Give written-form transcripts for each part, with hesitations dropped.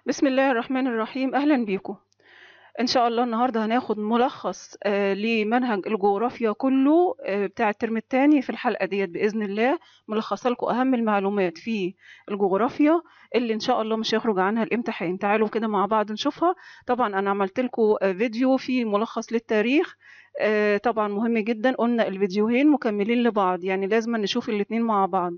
بسم الله الرحمن الرحيم. أهلا بيكم. إن شاء الله النهاردة هناخد ملخص لمنهج الجغرافيا كله بتاع الترم الثاني في الحلقة ديت بإذن الله. ملخصة لكم أهم المعلومات في الجغرافيا اللي إن شاء الله مش هيخرج عنها الامتحان. تعالوا كده مع بعض نشوفها. طبعا أنا عملت لكم فيديو فيه ملخص للتاريخ. طبعا مهم جدا، قلنا الفيديوهين مكملين لبعض، يعني لازم نشوف الاتنين مع بعض.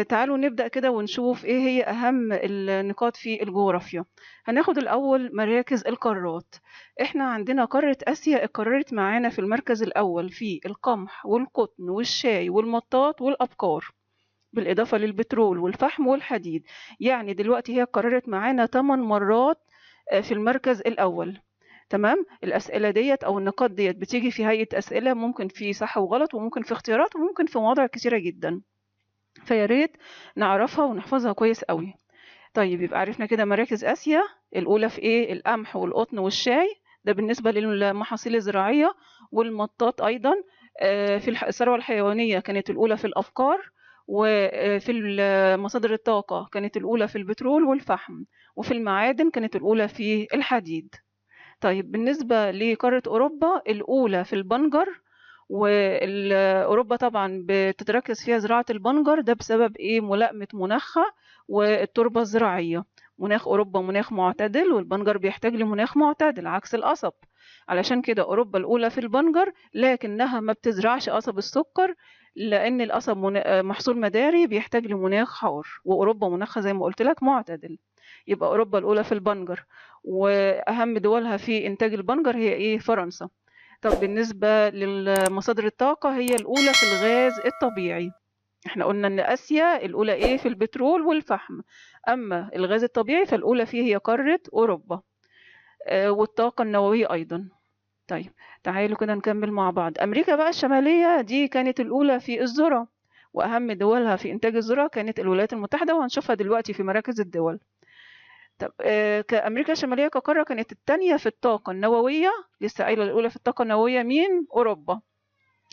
تعالوا نبدأ كده ونشوف إيه هي أهم النقاط في الجغرافيا. هناخد الأول مراكز القارات. إحنا عندنا قارة آسيا اتكررت معانا في المركز الأول في القمح والقطن والشاي والمطاط والأبقار، بالإضافة للبترول والفحم والحديد. يعني دلوقتي هي اتكررت معانا 8 مرات في المركز الأول. تمام. الأسئلة ديت أو النقاط ديت بتيجي في هيئة أسئلة، ممكن في صح وغلط، وممكن في اختيارات، وممكن في مواضع كتيرة جدا، فيا ريت نعرفها ونحفظها كويس قوي. طيب يبقى عرفنا كده مراكز آسيا. الأولى في إيه؟ القمح والقطن والشاي، ده بالنسبة للمحاصيل الزراعية، والمطاط أيضا. في الثروة الحيوانية كانت الأولى في الأبقار، وفي مصادر الطاقة كانت الأولى في البترول والفحم، وفي المعادن كانت الأولى في الحديد. طيب بالنسبة لقارة أوروبا، الأولى في البنجر، وأوروبا طبعا بتتركز فيها زراعة البنجر، ده بسبب إيه؟ ملائمة مناخها والتربة الزراعية. مناخ أوروبا مناخ معتدل، والبنجر بيحتاج لمناخ معتدل عكس القصب. علشان كده أوروبا الأولى في البنجر، لكنها ما بتزرعش قصب السكر، لأن القصب محصول مداري بيحتاج لمناخ حار، وأوروبا مناخها زي ما قلت لك معتدل. يبقى أوروبا الأولى في البنجر، وأهم دولها في إنتاج البنجر هي إيه؟ فرنسا. طب بالنسبة لمصادر الطاقة، هي الأولى في الغاز الطبيعي. احنا قلنا ان اسيا الاولى ايه؟ في البترول والفحم. اما الغاز الطبيعي فالاولى فيه هي قارة اوروبا. والطاقة النووية ايضا. طيب تعالوا كده نكمل مع بعض. امريكا بقى الشمالية دي كانت الاولى في الذرة، واهم دولها في انتاج الذرة كانت الولايات المتحدة، وهنشوفها دلوقتي في مراكز الدول. طب كأمريكا الشمالية كقارة كانت الثانية في الطاقة النووية. لسه قايلة الأولى في الطاقة النووية مين؟ أوروبا.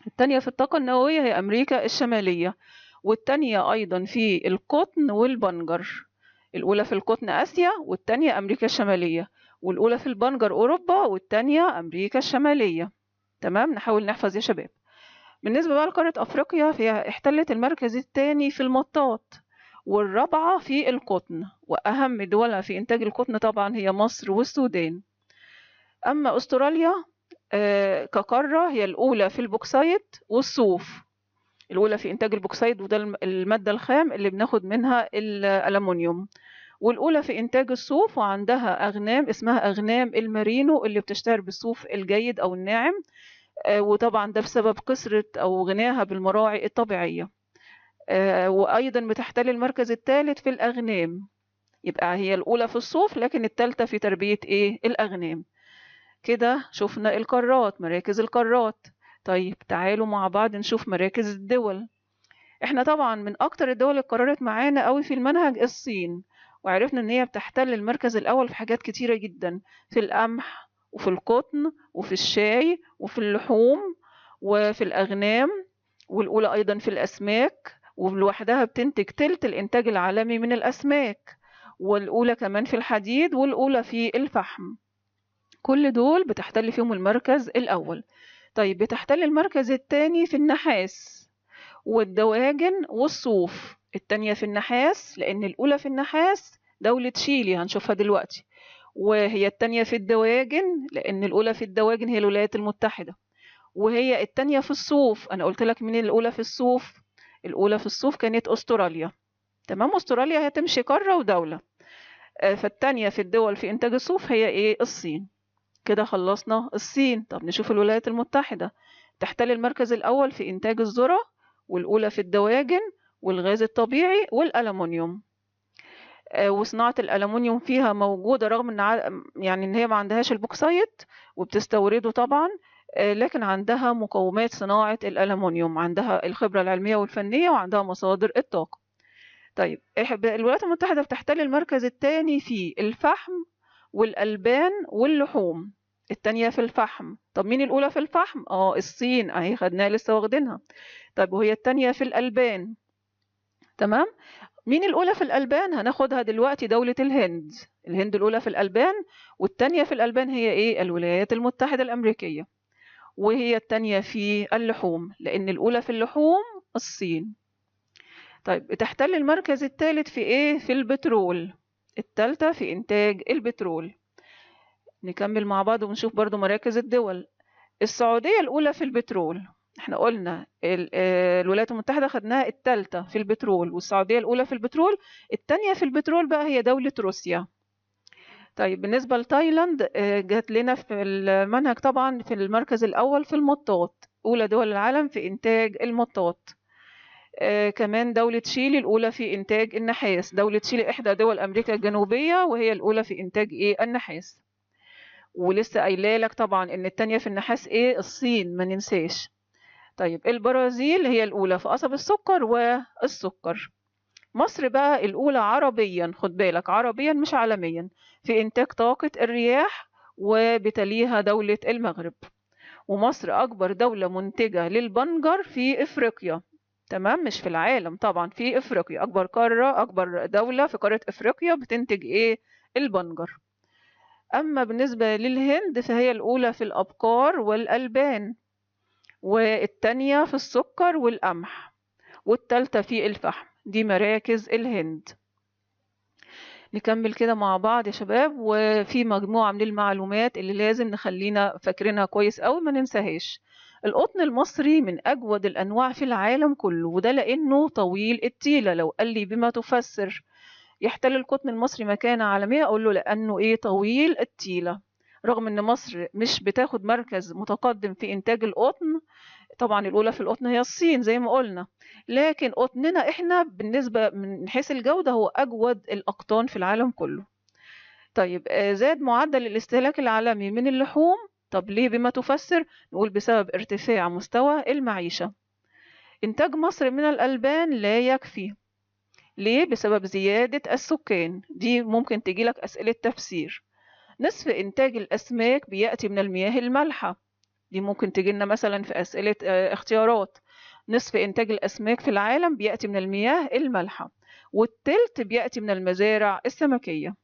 الثانية في الطاقة النووية هي أمريكا الشمالية، والثانية أيضا في القطن والبنجر. الأولى في القطن آسيا، والثانية أمريكا الشمالية، والأولى في البنجر أوروبا، والثانية أمريكا الشمالية. تمام، نحاول نحفظ يا شباب. بالنسبة بقى لقارة أفريقيا، فهي احتلت المركز الثاني في المطاط، والرابعة في القطن، وأهم دولها في إنتاج القطن طبعا هي مصر والسودان. أما أستراليا كقارة، هي الأولى في البوكسايت والصوف. الأولى في إنتاج البوكسايت، وده المادة الخام اللي بناخد منها الألمنيوم. والأولى في إنتاج الصوف، وعندها أغنام اسمها أغنام المارينو اللي بتشتهر بالصوف الجيد أو الناعم. وطبعا ده بسبب كثرة أو غناها بالمراعي الطبيعية. وأيضا بتحتل المركز الثالث في الأغنام. يبقى هي الأولى في الصوف، لكن الثالثة في تربية إيه؟ الأغنام. كده شفنا القارات، مراكز القارات. طيب تعالوا مع بعض نشوف مراكز الدول. احنا طبعا من أكتر الدول اللي قررت معانا قوي في المنهج الصين، وعرفنا إن هي بتحتل المركز الأول في حاجات كتيرة جدا، في القمح وفي القطن وفي الشاي وفي اللحوم وفي الأغنام، والأولى أيضا في الأسماك، ولوحدها بتنتج تلت الإنتاج العالمي من الأسماك، والأولى كمان في الحديد، والأولى في الفحم. كل دول بتحتل فيهم المركز الأول. طيب بتحتل المركز الثاني في النحاس والدواجن والصوف. التانية في النحاس، لأن الأولى في النحاس دولة شيلي هنشوفها دلوقتي، وهي التانية في الدواجن، لأن الأولى في الدواجن هي الولايات المتحدة، وهي التانية في الصوف. أنا قلت لك مين الأولى في الصوف؟ الأولى في الصوف كانت أستراليا. تمام، أستراليا هتمشي قارة ودولة. فالتانية في الدول في إنتاج الصوف هي إيه؟ الصين. كده خلصنا الصين. طب نشوف الولايات المتحدة. تحتل المركز الأول في إنتاج الذرة، والأولى في الدواجن والغاز الطبيعي والألمنيوم. وصناعة الألمنيوم فيها موجودة، رغم إن يعني إن هي ما عندهاش البوكسايت وبتستورده طبعا، لكن عندها مقومات صناعة الألمنيوم، عندها الخبرة العلمية والفنية، وعندها مصادر الطاقة. طيب الولايات المتحدة بتحتل المركز الثاني في الفحم والألبان واللحوم. التانية في الفحم. طب مين الأولى في الفحم؟ الصين خدناها لسه واخدينها. طيب وهي التانية في الألبان. تمام. مين الأولى في الألبان؟ هناخدها دلوقتي دولة الهند. الهند الأولى في الألبان، والتانية في الألبان هي إيه؟ الولايات المتحدة الأمريكية. وهي التانية في اللحوم، لأن الأولى في اللحوم الصين. طيب بتحتل المركز الثالث في إيه؟ في البترول. الثالثة في إنتاج البترول. نكمل مع بعض ونشوف برضو مراكز الدول. السعودية الأولى في البترول. احنا قلنا الولايات المتحدة خدناها الثالثة في البترول، والسعودية الأولى في البترول. الثانية في البترول بقى هي دولة روسيا. طيب بالنسبة لتايلاند جات لنا في المنهج طبعا في المركز الأول في المطاط، أولى دول العالم في إنتاج المطاط. كمان دولة تشيلي الأولى في إنتاج النحاس. دولة تشيلي إحدى دول أمريكا الجنوبية، وهي الأولى في إنتاج إيه؟ النحاس. ولسه قايله لك طبعا إن التانية في النحاس إيه؟ الصين، ما ننساش. طيب البرازيل هي الأولى في قصب السكر والسكر. مصر بقى الأولى عربيا، خد بالك عربيا مش عالميا، في إنتاج طاقة الرياح، وبتليها دولة المغرب. ومصر أكبر دولة منتجة للبنجر في إفريقيا. تمام، مش في العالم طبعا، في إفريقيا أكبر قارة، أكبر دولة في قارة إفريقيا بتنتج إيه؟ البنجر. أما بالنسبة للهند فهي الأولى في الأبقار والألبان، والتانية في السكر والقمح، والتالتة في الفحم. دي مراكز الهند. نكمل كده مع بعض يا شباب، وفي مجموعة من المعلومات اللي لازم نخلينا فاكرينها كويس أوي ما ننساهاش. القطن المصري من أجود الأنواع في العالم كله، وده لأنه طويل التيلة. لو قال لي بما تفسر يحتل القطن المصري مكانة عالمية، أقول له لأنه إيه؟ طويل التيلة. رغم إن مصر مش بتاخد مركز متقدم في إنتاج القطن، طبعا الأولى في القطن هي الصين زي ما قلنا، لكن قطننا إحنا بالنسبة من حيث الجودة هو أجود الأقطان في العالم كله. طيب زاد معدل الاستهلاك العالمي من اللحوم. طب ليه بما تفسر؟ نقول بسبب ارتفاع مستوى المعيشة. إنتاج مصر من الألبان لا يكفي. ليه؟ بسبب زيادة السكان. دي ممكن تجيلك أسئلة تفسير. نصف إنتاج الأسماك بيأتي من المياه المالحة. دي ممكن تجيلنا مثلا في أسئلة اختيارات. نصف إنتاج الأسماك في العالم بيأتي من المياه المالحة، والتلت بيأتي من المزارع السمكية.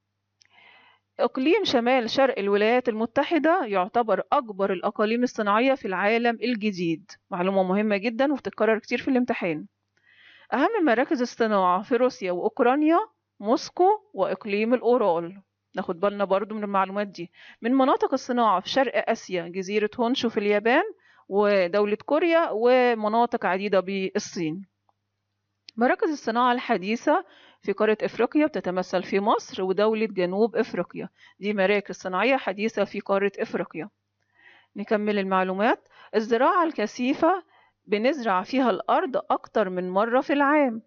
إقليم شمال شرق الولايات المتحدة يعتبر أكبر الأقاليم الصناعية في العالم الجديد. معلومة مهمة جدا وبتتكرر كتير في الامتحان. أهم مراكز الصناعة في روسيا وأوكرانيا موسكو وإقليم الأورال. ناخد بالنا برضو من المعلومات دي. من مناطق الصناعة في شرق آسيا جزيرة هونشو في اليابان، ودولة كوريا، ومناطق عديدة بالصين. مراكز الصناعة الحديثة في قارة إفريقيا بتتمثل في مصر ودولة جنوب إفريقيا. دي مراكز صناعية حديثة في قارة إفريقيا. نكمل المعلومات. الزراعة الكثيفة بنزرع فيها الأرض أكتر من مرة في العام.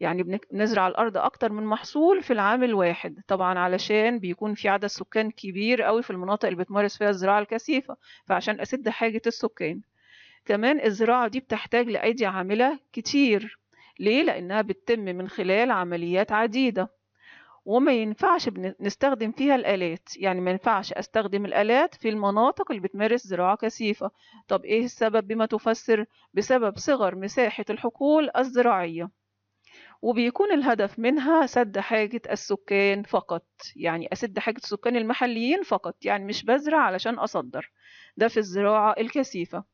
يعني بنزرع الأرض أكتر من محصول في العام الواحد، طبعا علشان بيكون في عدد سكان كبير قوي في المناطق اللي بتمارس فيها الزراعة الكثيفة، فعشان أسد حاجة السكان. كمان الزراعة دي بتحتاج لأيدي عاملة كتير. ليه؟ لأنها بتتم من خلال عمليات عديدة، وما ينفعش نستخدم فيها الآلات. يعني ما ينفعش أستخدم الآلات في المناطق اللي بتمارس زراعة كثيفة. طب إيه السبب بما تفسر؟ بسبب صغر مساحة الحقول الزراعية، وبيكون الهدف منها سد حاجة السكان فقط. يعني أسد حاجة السكان المحليين فقط، يعني مش بزرع علشان أصدر. ده في الزراعة الكثيفة.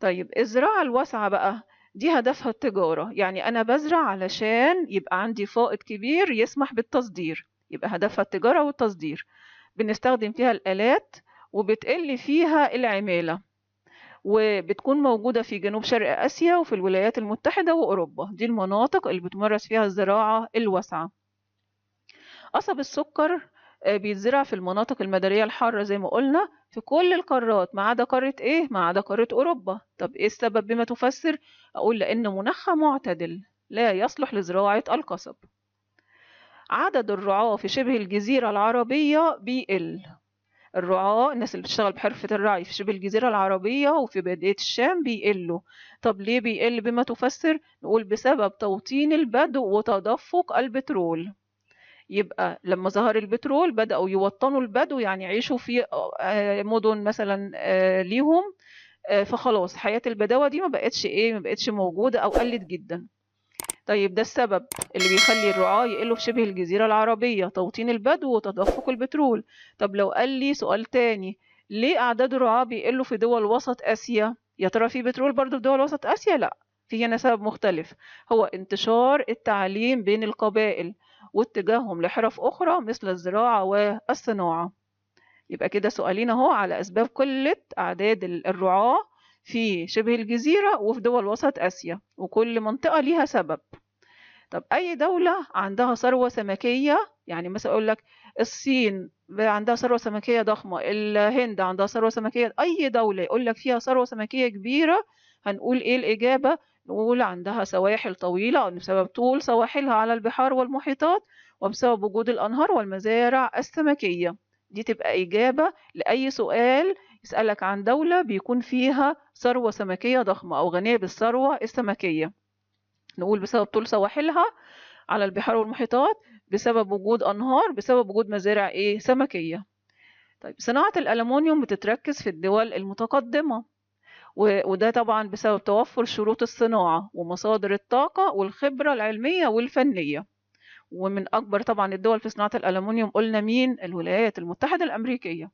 طيب الزراعة الواسعة بقى دي هدفها التجارة. يعني أنا بزرع علشان يبقى عندي فائض كبير يسمح بالتصدير، يبقى هدفها التجارة والتصدير. بنستخدم فيها الآلات، وبتقل فيها العمالة، وبتكون موجودة في جنوب شرق آسيا وفي الولايات المتحدة وأوروبا. دي المناطق اللي بتمارس فيها الزراعة الواسعة. قصب السكر بيتزرع في المناطق المدارية الحارة زي ما قلنا في كل القارات ما عدا قارة إيه؟ ما عدا قارة أوروبا. طب إيه السبب بما تفسر؟ أقول لأن مناخها معتدل لا يصلح لزراعة القصب. عدد الرعاة في شبه الجزيرة العربية بيقل. الرعاة، الناس اللي بتشتغل بحرفة الرعي في شبه الجزيرة العربية وفي بادية الشام بيقلوا. طب ليه بيقل بما تفسر؟ نقول بسبب توطين البدو وتدفق البترول. يبقى لما ظهر البترول بدأوا يوطنوا البدو، يعني يعيشوا في مدن مثلا ليهم، فخلاص حياة البداوة دي ما بقتش موجودة أو قلت جدا. طيب ده السبب اللي بيخلي الرعاة يقلوا في شبه الجزيرة العربية، توطين البدو وتدفق البترول. طب لو قال لي سؤال تاني، ليه أعداد الرعاة بيقلوا في دول وسط آسيا؟ يا ترى في بترول برضو في دول وسط آسيا؟ لا، في هنا سبب مختلف، هو انتشار التعليم بين القبائل واتجاههم لحرف أخرى مثل الزراعة والصناعة. يبقى كده سؤالين اهو على أسباب قلة أعداد الرعاة في شبه الجزيرة وفي دول وسط آسيا، وكل منطقة ليها سبب. طب أي دولة عندها ثروة سمكية، يعني مثلا أقول لك الصين عندها ثروة سمكية ضخمة، الهند عندها ثروة سمكية، أي دولة يقول لك فيها ثروة سمكية كبيرة، هنقول إيه الإجابة؟ نقول عندها سواحل طويلة، أو بسبب طول سواحلها على البحار والمحيطات، وبسبب وجود الأنهار والمزارع السمكية. دي تبقى إجابة لأي سؤال يسألك عن دولة بيكون فيها ثروة سمكية ضخمة أو غنية بالثروة السمكية. نقول بسبب طول سواحلها على البحار والمحيطات، بسبب وجود أنهار، بسبب وجود مزارع سمكية. طيب صناعة الألمنيوم بتتركز في الدول المتقدمة، وده طبعا بسبب توفر شروط الصناعة ومصادر الطاقة والخبرة العلمية والفنية. ومن أكبر طبعا الدول في صناعة الألمنيوم قلنا مين؟ الولايات المتحدة الأمريكية.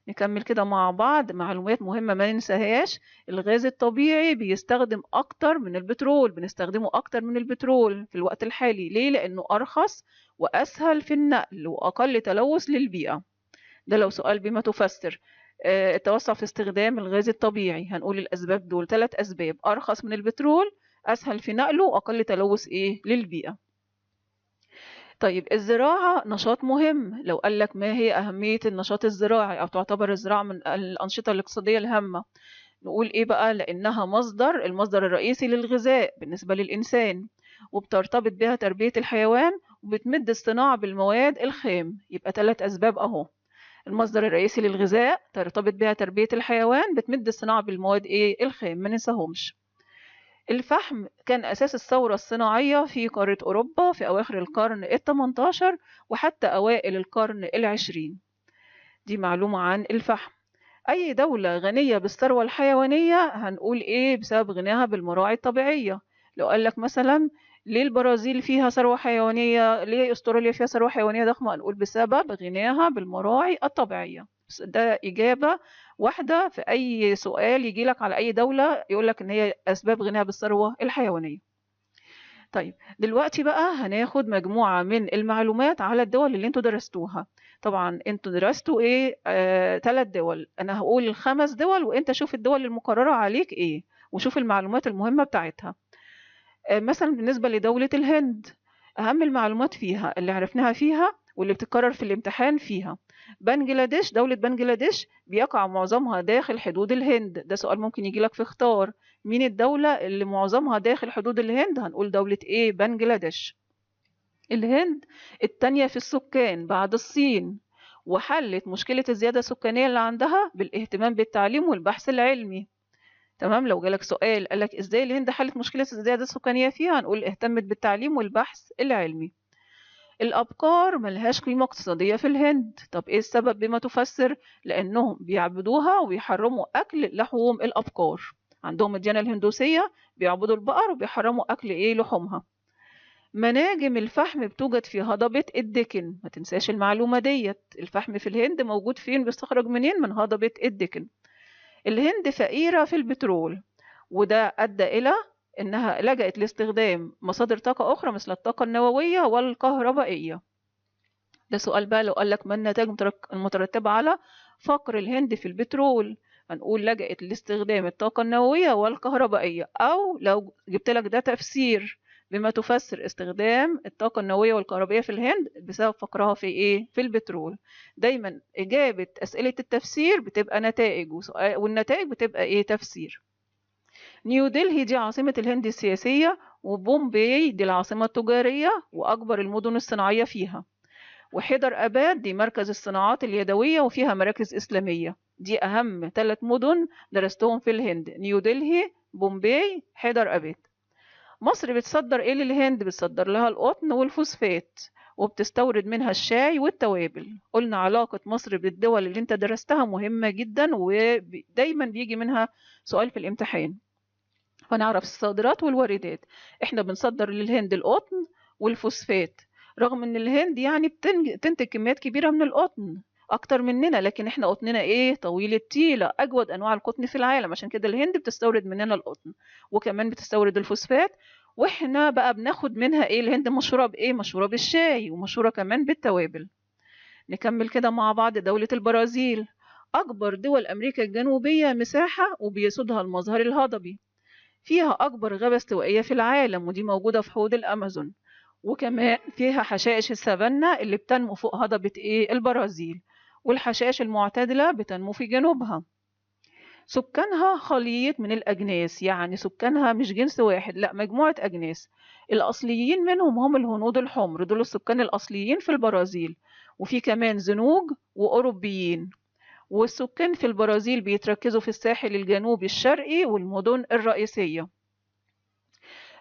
نكمل كده مع بعض معلومات مهمة ما ننساهاش. الغاز الطبيعي بيستخدم أكتر من البترول، بنستخدمه أكتر من البترول في الوقت الحالي. ليه؟ لأنه أرخص وأسهل في النقل وأقل تلوث للبيئة. ده لو سؤال بما تفسر التوسع في استخدام الغاز الطبيعي، هنقول الأسباب دول 3 أسباب: أرخص من البترول، أسهل في نقله، وأقل تلوث للبيئة. طيب الزراعة نشاط مهم، لو قال لك ما هي أهمية النشاط الزراعي أو تعتبر الزراعة من الأنشطة الاقتصادية الهامة، نقول إيه بقى؟ لأنها المصدر الرئيسي للغذاء بالنسبة للإنسان، وبترتبط بها تربية الحيوان، وبتمد الصناعة بالمواد الخام. يبقى 3 أسباب أهو: المصدر الرئيسي للغذاء، ترتبط بها تربية الحيوان، بتمد الصناعة بالمواد الخام، ما ننساهمش. الفحم كان أساس الثورة الصناعية في قارة أوروبا في أواخر القرن ال18 وحتى أوائل القرن ال20. دي معلومة عن الفحم. أي دولة غنية بالثروة الحيوانية هنقول إيه؟ بسبب غناها بالمراعي الطبيعية. لو قال لك مثلا ليه البرازيل فيها ثروة حيوانية، ليه أستراليا فيها ثروة حيوانية ضخمة، هنقول بسبب غناها بالمراعي الطبيعية. ده إجابة واحدة في أي سؤال يجي لك على أي دولة يقول لك إن هي أسباب غناها بالثروة الحيوانية. طيب دلوقتي بقى هناخد مجموعة من المعلومات على الدول اللي انتوا درستوها. طبعا انتوا درستوا 3 دول، انا هقول 5 دول وانت شوف الدول المقررة عليك وشوف المعلومات المهمة بتاعتها. مثلا بالنسبة لدولة الهند، أهم المعلومات فيها اللي عرفناها فيها واللي بتتكرر في الامتحان فيها: بنجلاديش، دولة بنجلاديش بيقع معظمها داخل حدود الهند. ده سؤال ممكن يجي لك في اختار مين الدولة اللي معظمها داخل حدود الهند، هنقول دولة بنجلاديش. الهند التانية في السكان بعد الصين، وحلت مشكلة الزيادة السكانية اللي عندها بالاهتمام بالتعليم والبحث العلمي. تمام، لو جالك سؤال قالك ازاي الهند حلت مشكلة الزيادة السكانية فيها، هنقول اهتمت بالتعليم والبحث العلمي. الأبقار ملهاش قيمة اقتصادية في الهند. طب ايه السبب بما تفسر؟ لأنهم بيعبدوها وبيحرموا أكل لحوم الأبقار، عندهم الديانة الهندوسية بيعبدوا البقر وبيحرموا أكل لحومها. مناجم الفحم بتوجد في هضبة الدكن، ما تنساش المعلومة ديت. الفحم في الهند موجود فين؟ بيستخرج منين؟ من هضبة الدكن. الهند فقيرة في البترول، وده أدى إلى إنها لجأت لاستخدام مصادر طاقة أخرى مثل الطاقة النووية والكهربائية. ده سؤال بقى لو قال لك ما النتائج المترتبة على فقر الهند في البترول، هنقول لجأت لاستخدام الطاقة النووية والكهربائية. أو لو جبت لك ده تفسير بما تفسر استخدام الطاقة النووية والكهربائية في الهند بسبب فقرها في في البترول. دايما إجابة أسئلة التفسير بتبقى نتائج، والنتائج بتبقى تفسير. نيو دلهي دي عاصمة الهند السياسية، وبومباي دي العاصمة التجارية وأكبر المدن الصناعية فيها، وحيدر أباد دي مركز الصناعات اليدوية وفيها مراكز إسلامية. دي أهم 3 مدن درستهم في الهند: نيو دلهي، بومباي، حيدر أباد. مصر بتصدر للهند؟ بتصدر لها القطن والفوسفات، وبتستورد منها الشاي والتوابل. قلنا علاقة مصر بالدول اللي انت درستها مهمة جدا، ودايما بيجي منها سؤال في الامتحان. هنعرف الصادرات والواردات. احنا بنصدر للهند القطن والفوسفات، رغم ان الهند يعني بتنتج كميات كبيرة من القطن اكتر مننا، لكن احنا قطننا ايه؟ طويل التيلة، اجود انواع القطن في العالم، عشان كده الهند بتستورد مننا القطن وكمان بتستورد الفوسفات. واحنا بقى بناخد منها ايه؟ الهند مشهورة بايه؟ مشهورة بالشاي، ومشهورة كمان بالتوابل. نكمل كده مع بعض. دولة البرازيل اكبر دول امريكا الجنوبية مساحة وبيسودها المظهر الهضبي، فيها أكبر غابة استوائية في العالم، ودي موجودة في حوض الأمازون، وكمان فيها حشائش السافانا اللي بتنمو فوق هضبة إيه؟ البرازيل، والحشائش المعتدلة بتنمو في جنوبها. سكانها خليط من الأجناس، يعني سكانها مش جنس واحد، لا مجموعة أجناس. الأصليين منهم هم الهنود الحمر، دول السكان الأصليين في البرازيل، وفي كمان زنوج وأوروبيين. والسكان في البرازيل بيتركزوا في الساحل الجنوبي الشرقي والمدن الرئيسية.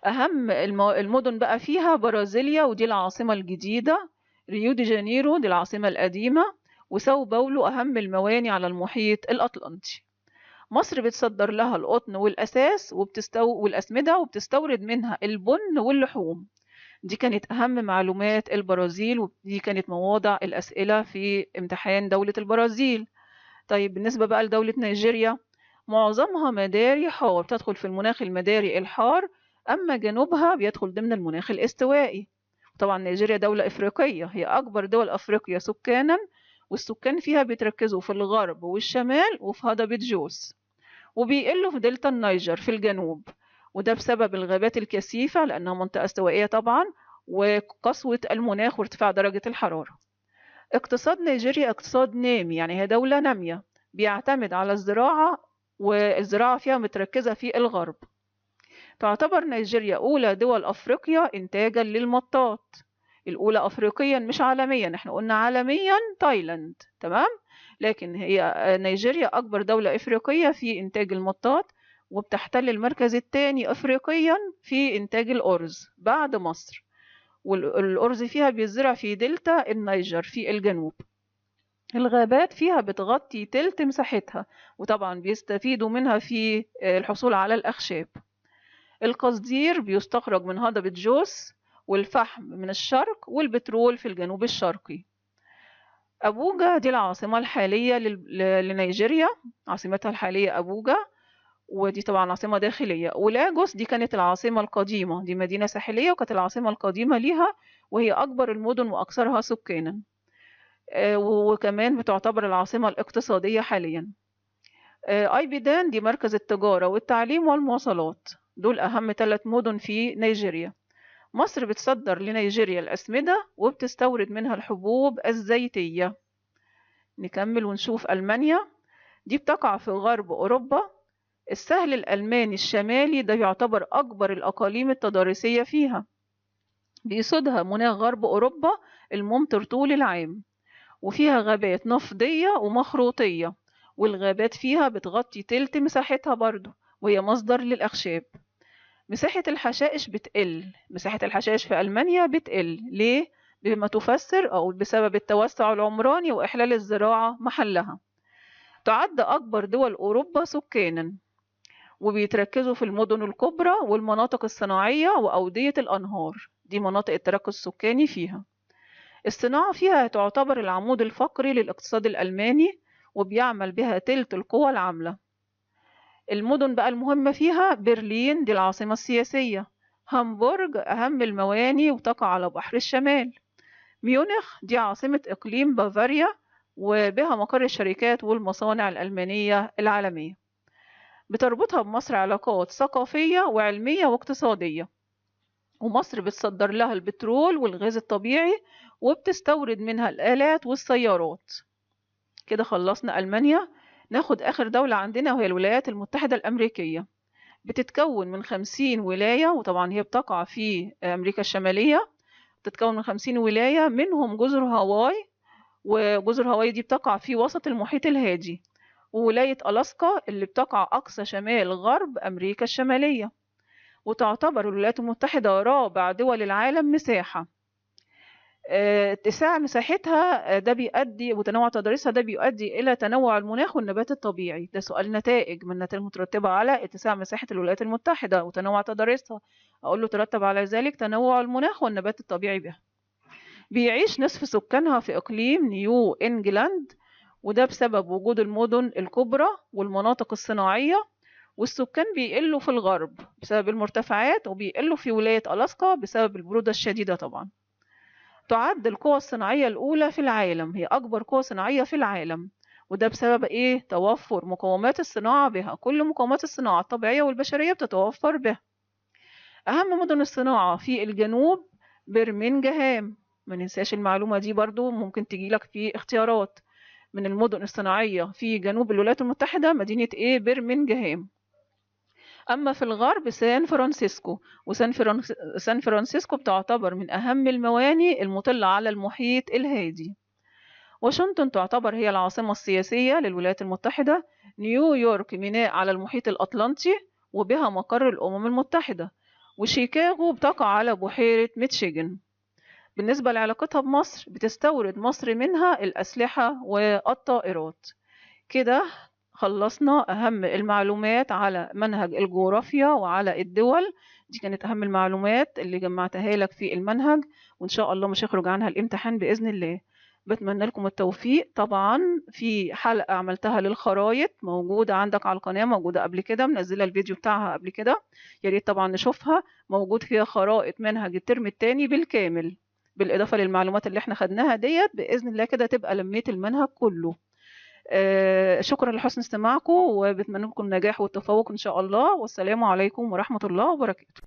أهم المدن بقى فيها برازيليا ودي العاصمة الجديدة، ريو دي جانيرو دي العاصمة القديمة، وساو باولو أهم المواني على المحيط الأطلنطي. مصر بتصدر لها القطن والأساس والأسمدة، وبتستورد منها البن واللحوم. دي كانت أهم معلومات البرازيل، ودي كانت مواضع الأسئلة في امتحان دولة البرازيل. طيب بالنسبة بقى لدولة نيجيريا، معظمها مداري حار، تدخل في المناخ المداري الحار، أما جنوبها بيدخل ضمن المناخ الاستوائي. طبعا نيجيريا دولة إفريقية، هي أكبر دول أفريقيا سكانا، والسكان فيها بيتركزوا في الغرب والشمال وفي هضبة جوس، وبيقلوا في دلتا النيجر في الجنوب، وده بسبب الغابات الكثيفة لأنها منطقة استوائية طبعا، وقسوة المناخ وارتفاع درجة الحرارة. اقتصاد نيجيريا اقتصاد نامي، يعني هي دولة نامية، بيعتمد على الزراعة، والزراعة فيها متركزة في الغرب. تعتبر نيجيريا أولى دول أفريقيا إنتاجا للمطاط، الأولى أفريقيا مش عالميا، احنا قلنا عالميا تايلاند، تمام، لكن هي نيجيريا أكبر دولة إفريقية في إنتاج المطاط، وبتحتل المركز الثاني أفريقيا في إنتاج الأرز بعد مصر، والأرز فيها بيزرع في دلتا النيجر في الجنوب. الغابات فيها بتغطي تلت مساحتها، وطبعا بيستفيدوا منها في الحصول على الأخشاب. القصدير بيستخرج من هضبة جوس، والفحم من الشرق، والبترول في الجنوب الشرقي. أبوجا دي العاصمة الحالية لنيجيريا، عاصمتها الحالية أبوجا، ودي طبعا عاصمة داخلية. ولاجوس دي كانت العاصمة القديمة، دي مدينة ساحلية وكانت العاصمة القديمة ليها، وهي أكبر المدن وأكثرها سكانا، وكمان بتعتبر العاصمة الاقتصادية حاليا. أيبيدان دي مركز التجارة والتعليم والمواصلات، دول أهم 3 مدن في نيجيريا. مصر بتصدر لنيجيريا الأسمدة، وبتستورد منها الحبوب الزيتية. نكمل ونشوف ألمانيا، دي بتقع في غرب أوروبا. السهل الألماني الشمالي ده يعتبر أكبر الأقاليم التضاريسية فيها، بيسودها مناخ غرب أوروبا الممطر طول العام، وفيها غابات نفضية ومخروطية، والغابات فيها بتغطي تلت مساحتها برضو، وهي مصدر للأخشاب. مساحة الحشائش بتقل، مساحة الحشائش في ألمانيا بتقل ليه؟ بما تفسر أو بسبب التوسع العمراني وإحلال الزراعة محلها. تعد أكبر دول أوروبا سكانا، وبيتركزوا في المدن الكبرى والمناطق الصناعية وأودية الأنهار، دي مناطق التركز السكاني فيها. الصناعة فيها تعتبر العمود الفقري للاقتصاد الألماني، وبيعمل بها تلت القوى العاملة. المدن بقى المهمة فيها، برلين دي العاصمة السياسية، هامبورغ أهم المواني وتقع على بحر الشمال، ميونخ دي عاصمة إقليم بافاريا، وبها مقر الشركات والمصانع الألمانية العالمية. بتربطها بمصر علاقات ثقافية وعلمية واقتصادية، ومصر بتصدر لها البترول والغاز الطبيعي، وبتستورد منها الآلات والسيارات. كده خلصنا ألمانيا. ناخد آخر دولة عندنا وهي الولايات المتحدة الأمريكية، بتتكون من 50 ولاية، وطبعا هي بتقع في أمريكا الشمالية. بتتكون من 50 ولاية، منهم جزر هاواي، وجزر هاواي دي بتقع في وسط المحيط الهادي، وولاية ألاسكا اللي بتقع أقصى شمال غرب أمريكا الشمالية. وتعتبر الولايات المتحدة رابع دول العالم مساحة. اتساع مساحتها ده بيؤدي وتنوع تضاريسها ده بيؤدي إلى تنوع المناخ والنبات الطبيعي. ده سؤال نتائج من النتائج المترتبة على اتساع مساحة الولايات المتحدة وتنوع تضاريسها. أقول له ترتب على ذلك تنوع المناخ والنبات الطبيعي بها. بيعيش نصف سكانها في إقليم نيو إنجلاند، وده بسبب وجود المدن الكبرى والمناطق الصناعية، والسكان بيقلوا في الغرب بسبب المرتفعات، وبيقلوا في ولاية ألاسكا بسبب البرودة الشديدة طبعا. تعد القوى الصناعية الأولى في العالم، هي أكبر قوة صناعية في العالم، وده بسبب إيه؟ توفر مقومات الصناعة بها. كل مقومات الصناعة الطبيعية والبشرية بتتوفر بها. أهم مدن الصناعة في الجنوب برمنجهام، ما ننساش المعلومة دي برضو، ممكن تجيلك في اختيارات. من المدن الصناعية في جنوب الولايات المتحدة مدينة إيه؟ برمنجهام. أما في الغرب سان فرانسيسكو، سان فرانسيسكو بتعتبر من أهم الموانئ المطلة على المحيط الهادي. واشنطن تعتبر هي العاصمة السياسية للولايات المتحدة. نيويورك ميناء على المحيط الأطلنطي وبها مقر الأمم المتحدة. وشيكاغو بتقع على بحيرة ميتشيغن. بالنسبة لعلاقتها بمصر، بتستورد مصر منها الأسلحة والطائرات. كده خلصنا أهم المعلومات على منهج الجغرافيا وعلى الدول. دي كانت أهم المعلومات اللي جمعتها لك في المنهج، وإن شاء الله مش هيخرج عنها الامتحان بإذن الله. بتمنى لكم التوفيق. طبعا في حلقة عملتها للخرايط موجودة عندك على القناة، موجودة قبل كده، منزلة الفيديو بتاعها قبل كده، يا ريت طبعا نشوفها. موجود فيها خرائط منهج الترم الثاني بالكامل، بالإضافة للمعلومات اللي احنا خدناها ديت. بإذن الله كده تبقى لميت المنهج كله. شكرا لحسن استماعكم، وبتمنى لكم النجاح والتفوق إن شاء الله. والسلام عليكم ورحمة الله وبركاته.